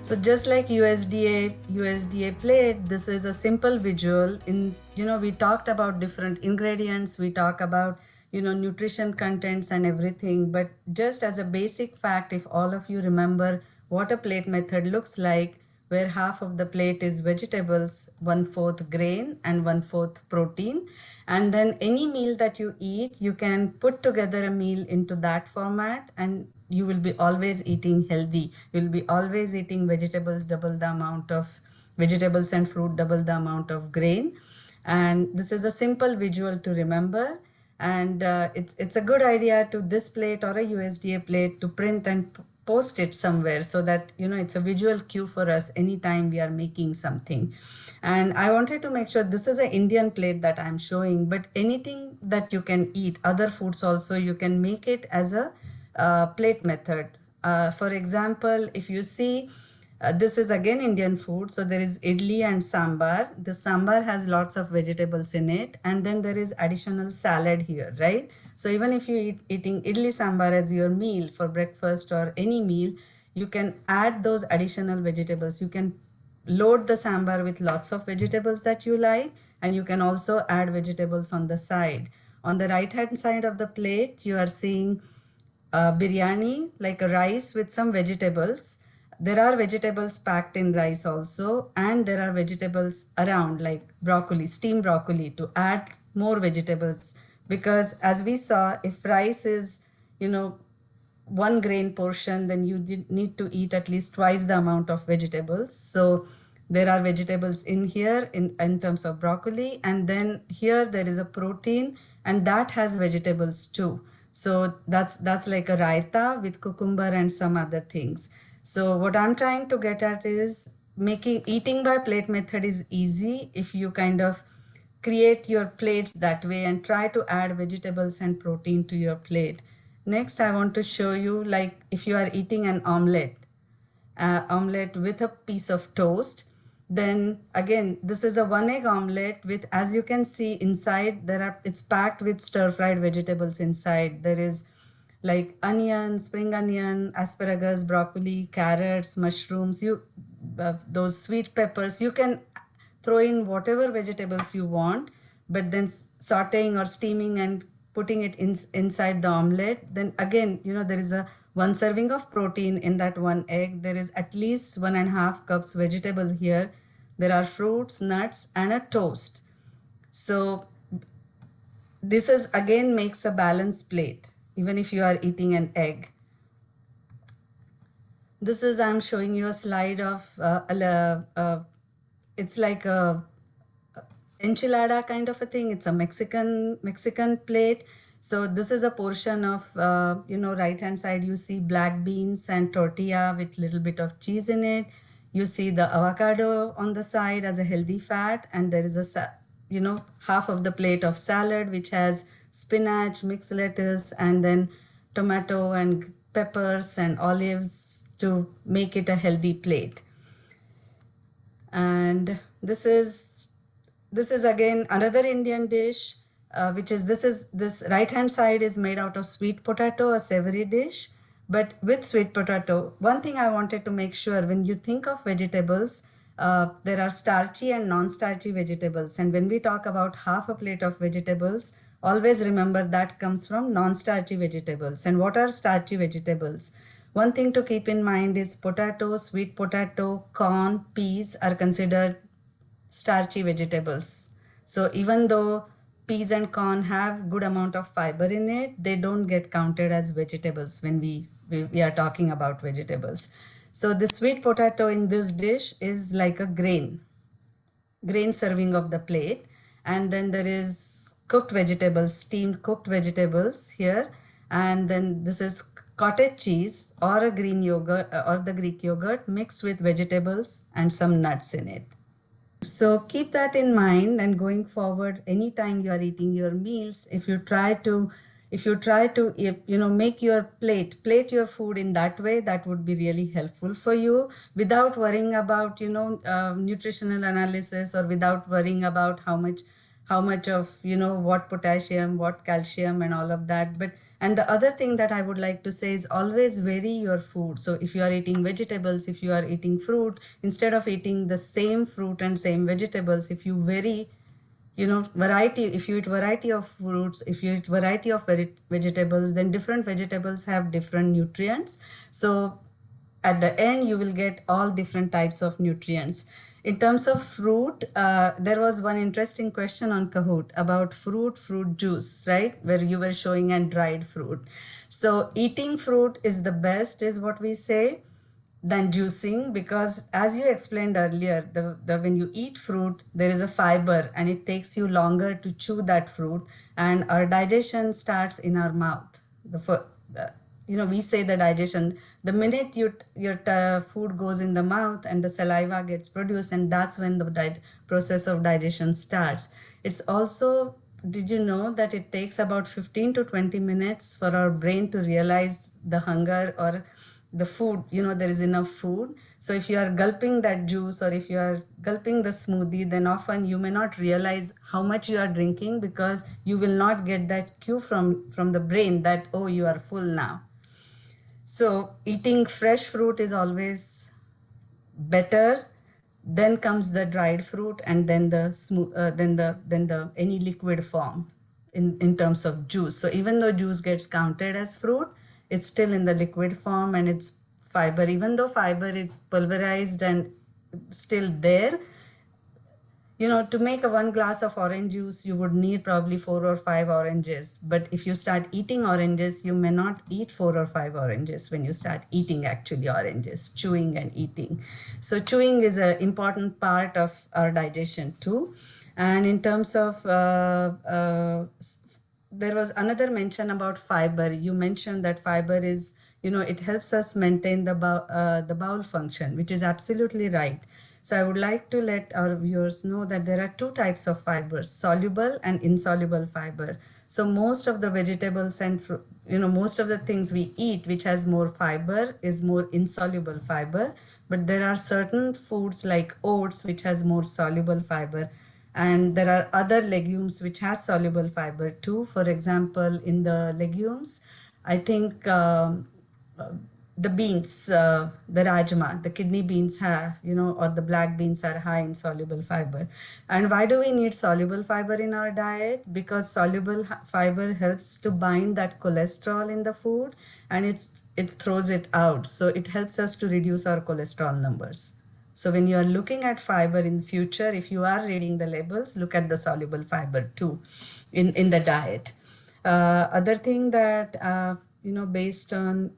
So just like USDA plate, this is a simple visual. We talked about different ingredients, we talk about, nutrition contents and everything. But just as a basic fact, if all of you remember what a plate method looks like, where half of the plate is vegetables, 1/4 grain, and 1/4 protein. And then any meal that you eat, you can put together a meal into that format, and you will be always eating healthy. You'll be always eating vegetables, double the amount of vegetables and fruit, double the amount of grain. And this is a simple visual to remember. And it's a good idea to this plate or a USDA plate to print and post it somewhere, so that it's a visual cue for us anytime we are making something. And I wanted to make sure this is an Indian plate that I'm showing, but anything that you can eat, other foods also, you can make it as a plate method. For example, if you see, this is again Indian food. So there is idli and sambar. The sambar has lots of vegetables in it, and then there is additional salad here, right? So even if you eating idli sambar as your meal for breakfast or any meal, you can add those additional vegetables. You can load the sambar with lots of vegetables that you like, and you can also add vegetables on the side. On the right hand side of the plate, you are seeing biryani, like a rice with some vegetables. There are vegetables packed in rice also, and there are vegetables around, like broccoli, steamed broccoli, to add more vegetables. Because as we saw, if rice is, one grain portion, then you need to eat at least twice the amount of vegetables. So there are vegetables in here in terms of broccoli, and then here there is a protein, and that has vegetables too. So that's like a raita with cucumber and some other things. So what I'm trying to get at is eating by plate method is easy if you kind of create your plates that way and try to add vegetables and protein to your plate. Next, I want to show you, like, if you are eating an omelette with a piece of toast, then again, this is a 1 egg omelette with, as you can see inside, it's packed with stir-fried vegetables inside. There is like onion, spring onion, asparagus, broccoli, carrots, mushrooms, those sweet peppers. You can throw in whatever vegetables you want, but then sauteing or steaming and putting it inside the omelette, then again, there is a 1 serving of protein in that 1 egg. There is at least 1.5 cups vegetable here. There are fruits, nuts, and a toast. So this is again makes a balanced plate, even if you are eating an egg. This is, I'm showing you a slide of, it's like a enchilada kind of a thing. It's a Mexican plate. So this is a portion of, right hand side, you see black beans and tortilla with little bit of cheese in it. You see the avocado on the side as a healthy fat, and there is half of the plate of salad, which has spinach, mixed lettuce, and then tomato and peppers and olives to make it a healthy plate. And this is again another Indian dish, which is this right hand side is made out of sweet potato, a savory dish. But with sweet potato, one thing I wanted to make sure, when you think of vegetables, there are starchy and non-starchy vegetables. And when we talk about half a plate of vegetables, always remember that comes from non-starchy vegetables. And what are starchy vegetables? One thing to keep in mind is potato, sweet potato, corn, peas are considered starchy vegetables. So even though peas and corn have good amount of fiber in it, they don't get counted as vegetables when we are talking about vegetables. So the sweet potato in this dish is like a grain serving of the plate. And then there is cooked vegetables, steamed cooked vegetables here. And then this is cottage cheese or a green yogurt or the Greek yogurt mixed with vegetables and some nuts in it. So keep that in mind, and going forward, anytime you are eating your meals, if you try to make your plate your food in that way, that would be really helpful for you, without worrying about nutritional analysis, or without worrying about how much of what potassium, what calcium, and all of that. But And the other thing that I would like to say is always vary your food. So if you are eating vegetables, if you are eating fruit, instead of eating the same fruit and same vegetables, if you vary, variety, if you eat variety of fruits, if you eat variety of vegetables, then different vegetables have different nutrients. So at the end you will get all different types of nutrients. In terms of fruit, there was one interesting question on Kahoot about fruit juice, right, where you were showing and dried fruit. So eating fruit is the best, is what we say, than juicing, because as you explained earlier, the when you eat fruit there is a fiber and it takes you longer to chew that fruit, and our digestion starts in our mouth. We say the digestion, the minute your food goes in the mouth and the saliva gets produced, and that's when the process of digestion starts. It's also, did you know that it takes about 15 to 20 minutes for our brain to realize the hunger or the food, there is enough food. So if you are gulping that juice or if you are gulping the smoothie, then often you may not realize how much you are drinking, because you will not get that cue from the brain that, oh, you are full now. So eating fresh fruit is always better. Then comes the dried fruit, and then the smooth, then the any liquid form in terms of juice. So even though juice gets counted as fruit, it's still in the liquid form, and it's fiber. Even though fiber is pulverized and still there, to make a 1 glass of orange juice, you would need probably 4 or 5 oranges. But if you start eating oranges, you may not eat 4 or 5 oranges when you start eating actually oranges, chewing and eating. So chewing is an important part of our digestion too. And in terms of, there was another mention about fiber. You mentioned that fiber is, it helps us maintain the bowel function, which is absolutely right. So I would like to let our viewers know that there are 2 types of fibers, soluble and insoluble fiber. So most of the vegetables and most of the things we eat which has more fiber is more insoluble fiber, but there are certain foods like oats which has more soluble fiber, and there are other legumes which has soluble fiber too. For example, in the legumes, I think the beans, the rajma, the kidney beans have, or the black beans are high in soluble fiber. And why do we need soluble fiber in our diet? Because soluble fiber helps to bind that cholesterol in the food, and it throws it out. So it helps us to reduce our cholesterol numbers. So when you are looking at fiber in the future, if you are reading the labels, look at the soluble fiber too in the diet. Other thing that, based on,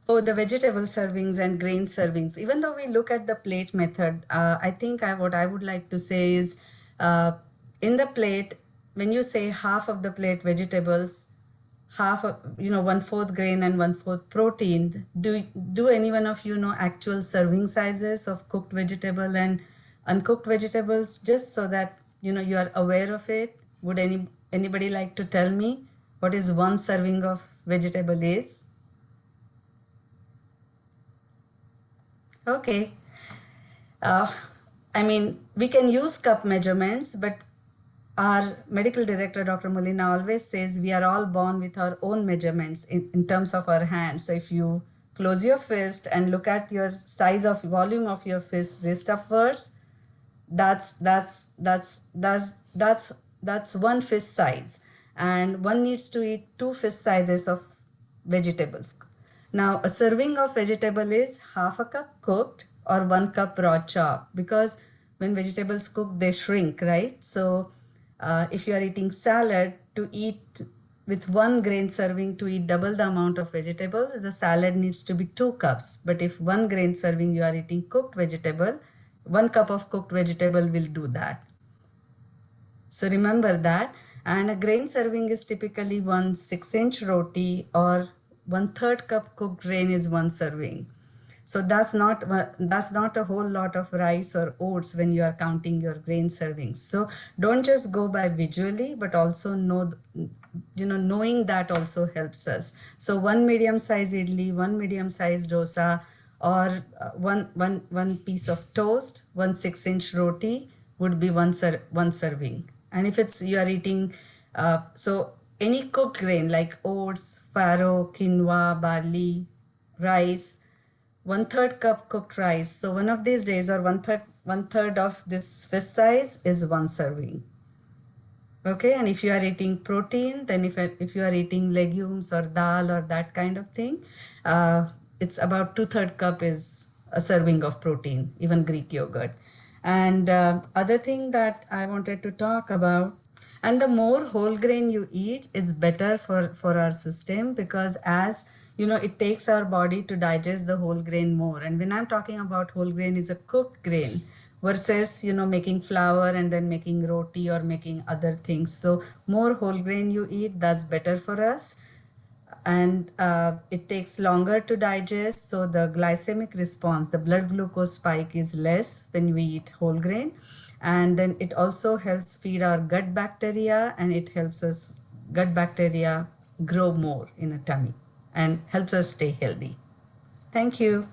oh, the vegetable servings and grain servings. Even though we look at the plate method, I think what I would like to say is, in the plate, when you say half of the plate vegetables, half of, 1/4 grain and 1/4 protein, do any one of you know actual serving sizes of cooked vegetable and uncooked vegetables, just so that you are aware of it? Would anybody like to tell me what is one serving of vegetable is? Okay. Uh, I mean, we can use cup measurements, but our medical director, Dr. Molina, always says we are all born with our own measurements in terms of our hands. So if you close your fist and look at your size of volume of your fist wrist upwards, that's one fist size, and one needs to eat 2 fist sizes of vegetables. Now a serving of vegetable is half a cup cooked or 1 cup raw chop, because when vegetables cook they shrink, right? So if you are eating salad, to eat with 1 grain serving, to eat double the amount of vegetables, the salad needs to be 2 cups. But if 1 grain serving you are eating cooked vegetable, 1 cup of cooked vegetable will do that. So remember that. And a grain serving is typically 1 6-inch roti, or 1/3 cup cooked grain is 1 serving. So that's not a whole lot of rice or oats when you are counting your grain servings. So don't just go by visually, but also knowing that also helps us. So 1 medium-sized idli, 1 medium-sized dosa, or one piece of toast, 1 6-inch roti would be one serving. And if it's you are eating, so any cooked grain like oats, farro, quinoa, barley, rice, 1/3 cup cooked rice. So one of these days, or one third of this fist size is one serving. Okay, and if you are eating protein, then if you are eating legumes or dal or that kind of thing, it's about 2/3 cup is a serving of protein, even Greek yogurt. And other thing that I wanted to talk about, and the more whole grain you eat, it's better for our system, because as you know, it takes our body to digest the whole grain more. And when I'm talking about whole grain, is a cooked grain versus making flour and then making roti or making other things. So more whole grain you eat, that's better for us. And it takes longer to digest, so the glycemic response, the blood glucose spike, is less when we eat whole grain. And then it also helps feed our gut bacteria, and it helps us gut bacteria grow more in a tummy and helps us stay healthy. Thank you.